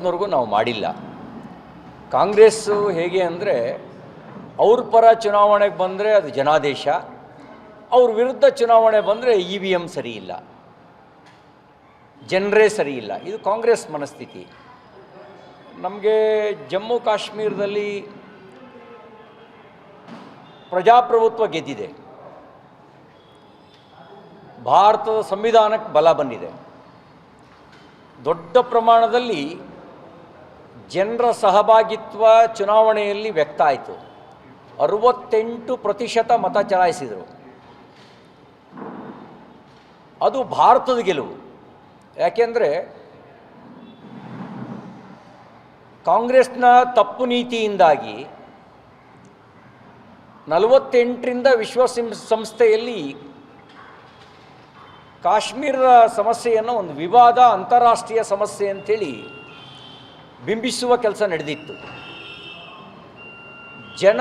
ಇವತ್ತಿನವರೆಗೂ ನಾವು ಮಾಡಿಲ್ಲ. ಕಾಂಗ್ರೆಸ್ಸು ಹೇಗೆ ಅಂದರೆ ಅವ್ರ ಪರ ಚುನಾವಣೆಗೆ ಬಂದರೆ ಅದು ಜನಾದೇಶ, ಅವ್ರ ವಿರುದ್ಧ ಚುನಾವಣೆ ಬಂದರೆ EVM ಸರಿ ಇಲ್ಲ, ಜನರೇ ಸರಿ ಇಲ್ಲ. ಇದು ಕಾಂಗ್ರೆಸ್ ಮನಸ್ಥಿತಿ. ನಮಗೆ ಜಮ್ಮು ಕಾಶ್ಮೀರದಲ್ಲಿ ಪ್ರಜಾಪ್ರಭುತ್ವ ಗೆದ್ದಿದೆ, ಭಾರತದ ಸಂವಿಧಾನಕ್ಕೆ ಬಲ ಬಂದಿದೆ, ದೊಡ್ಡ ಪ್ರಮಾಣದಲ್ಲಿ ಜನರ ಸಹಭಾಗಿತ್ವ ಚುನಾವಣೆಯಲ್ಲಿ ವ್ಯಕ್ತ ಆಯಿತು. 68% ಮತ ಚಲಾಯಿಸಿದರು. ಅದು ಭಾರತದ ಗೆಲುವು. ಯಾಕೆಂದರೆ ಕಾಂಗ್ರೆಸ್ನ ತಪ್ಪು ನೀತಿಯಿಂದಾಗಿ 48ರಿಂದ ವಿಶ್ವಸಂಸ್ಥೆಯಲ್ಲಿ ಕಾಶ್ಮೀರದ ಸಮಸ್ಯೆಯನ್ನು ಒಂದು ವಿವಾದ, ಅಂತಾರಾಷ್ಟ್ರೀಯ ಸಮಸ್ಯೆ ಅಂಥೇಳಿ ಬಿಂಬಿಸುವ ಕೆಲಸ ನಡೆದಿತ್ತು. ಜನ